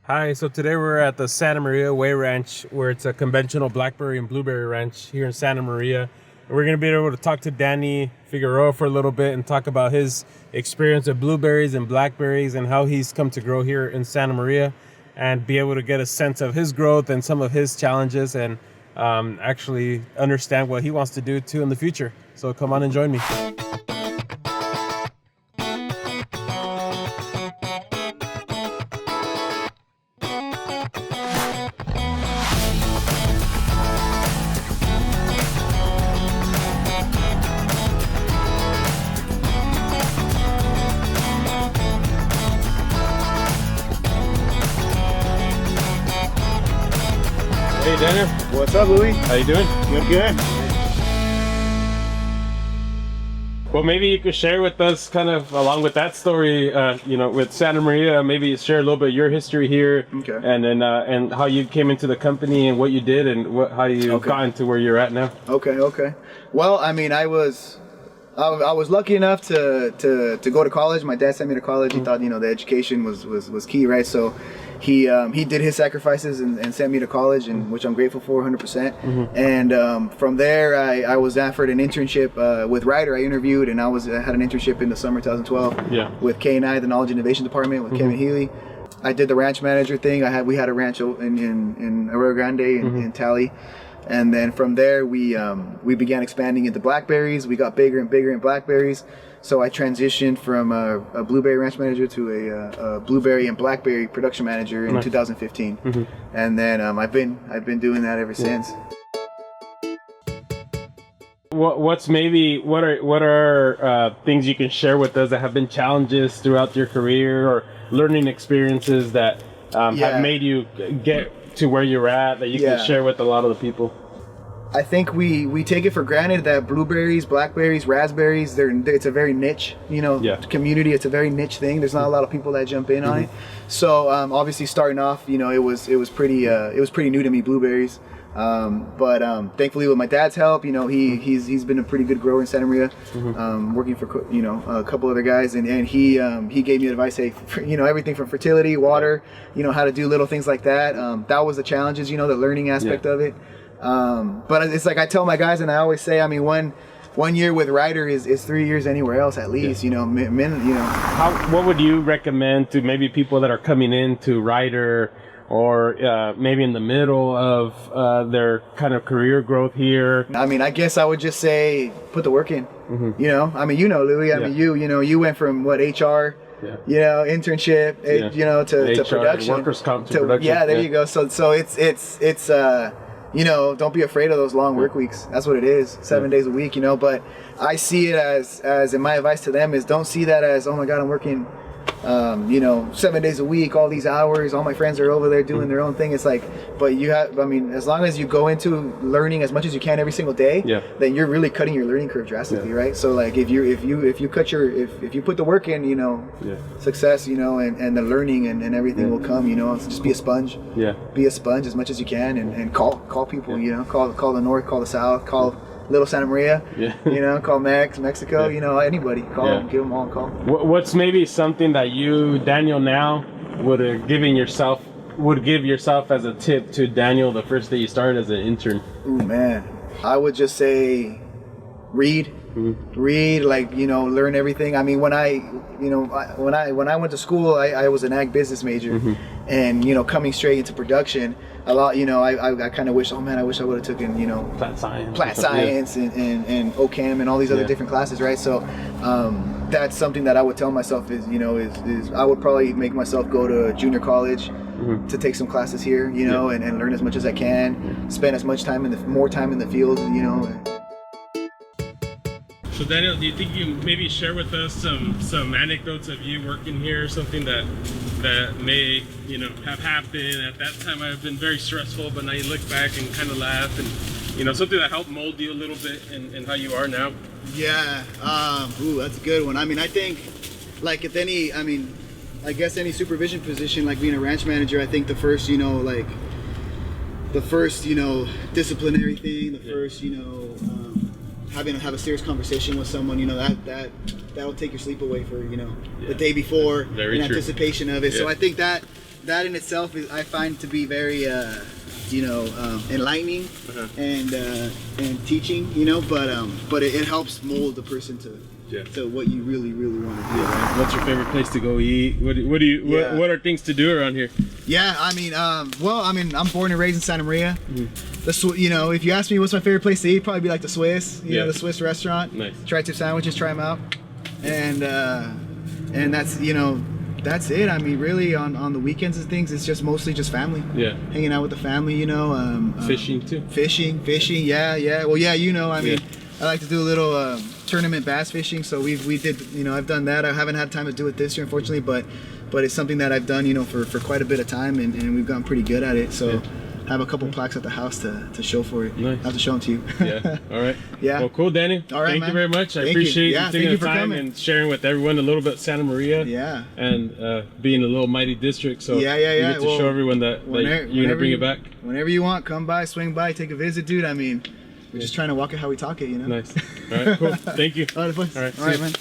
Hi, so today we're at the Santa Maria Way Ranch, where it's a conventional blackberry and blueberry ranch here in Santa Maria. And we're going to be able to talk to Danny Figueroa for a little bit and talk about his experience with blueberries and blackberries and how he's come to grow here in Santa Maria, and be able to get a sense of his growth and some of his challenges, and actually understand what he wants to do too in the future. So come on and join me. Hey Daniel, What's up, Louis? how you doing? Good. Well, maybe you could share with us, kind of along with that story, with Santa Maria, maybe share a little bit of your history here, Okay. and then and how you came into the company and what you did and how you got into where you're at now. Okay. Well, I mean, I was lucky enough to go to college. My dad sent me to college. He thought, the education was key, right? So he did his sacrifices and sent me to college, and which I'm grateful for 100%. And from there, I was offered an internship with Ryder. I interviewed, and I had an internship in the summer 2012 with K&I, the Knowledge Innovation Department, with Kevin Healy. I did the ranch manager thing. We had a ranch in Arroyo Grande in Tally. And then from there, we began expanding into blackberries. We got bigger and bigger in blackberries. So I transitioned from a blueberry ranch manager to a blueberry and blackberry production manager in 2015. And then I've been doing that ever since. What are things you can share with us that have been challenges throughout your career, or learning experiences that have made you get to where you're at, that you can share with a lot of the people? I think we take it for granted that blueberries, blackberries, raspberries, it's a very niche, community. It's a very niche thing. There's not a lot of people that jump in on it. So obviously starting off, it was pretty new to me, blueberries. But thankfully with my dad's help, he's been a pretty good grower in Santa Maria, working for a couple other guys, and he gave me advice, hey, everything from fertility, water, how to do little things like that. That was the challenges, the learning aspect of it. But it's like I tell my guys, and I always say, I mean, one year with Ryder is 3 years anywhere else at least. What would you recommend to maybe people that are coming into Ryder, or maybe in the middle of their kind of career growth here? I mean, I guess I would just say put the work in. I mean, Louis, I mean, you went from what, HR, internship, to production, workers' comp to production. Yeah, there you go. So it's don't be afraid of those long work weeks. That's what it is. 7 days a week, but I see it as, and my advice to them is, don't see that as, oh my God, I'm working 7 days a week, all these hours, all my friends are over there doing their own thing. It's like, but as long as you go into learning as much as you can every single day, then you're really cutting your learning curve drastically, right? So like if you put the work in, success, and the learning and everything will come, so just be a sponge. Be a sponge as much as you can, and call people, call the north, call the south, call Little Santa Maria, call Mexico, anybody, call them, give them all a call. What's maybe something that you, Daniel, now would give yourself as a tip to Daniel the first day you started as an intern? Ooh, man, I would just say read, like, learn everything. I mean, when I went to school, I was an ag business major, and coming straight into production, a lot, I kind of wish, oh man, I wish I would have taken, plant science and OChem and all these other different classes, right? So that's something that I would tell myself is I would probably make myself go to junior college to take some classes here, and learn as much as I can, spend as much time more time in the field, So Daniel, do you think you maybe share with us some anecdotes of you working here, something that may have happened at that time? I've been very stressful, but now you look back and kind of laugh, and something that helped mold you a little bit in how you are now. Yeah, that's a good one. I mean, I think like I guess any supervision position, like being a ranch manager, I think the first disciplinary thing, the first having to have a serious conversation with someone, that'll take your sleep away for the day before, in anticipation of it. So I think that in itself is, I find to be very enlightening and teaching, but it helps mold the person to what you really want to do. Right? What's your favorite place to go eat? What are things to do around here? Yeah, I'm born and raised in Santa Maria. If you ask me what's my favorite place to eat, probably be like the Swiss, the Swiss restaurant. Nice. Tri-tip sandwiches, try them out, and that's it. I mean, really, on the weekends and things, it's just mostly just family. Yeah. Hanging out with the family, Fishing too. Fishing, yeah. Well, yeah, I mean, I like to do a little tournament bass fishing. So we did, I've done that. I haven't had time to do it this year, unfortunately, but it's something that I've done, for quite a bit of time, and we've gotten pretty good at it. So. I have a couple plaques at the house to show for it. Nice. I have to show them to you. Yeah. All right. Yeah. Well, cool, Danny. All right, Thank you very much. I appreciate you taking the time and sharing with everyone a little bit of Santa Maria. Yeah. And being a little mighty district. So yeah. You get to show everyone that you're gonna bring it back. Whenever you want, come by, swing by, take a visit, dude. I mean, we're just trying to walk it how we talk it, Nice. All right. Cool. Thank you. All right, man. man.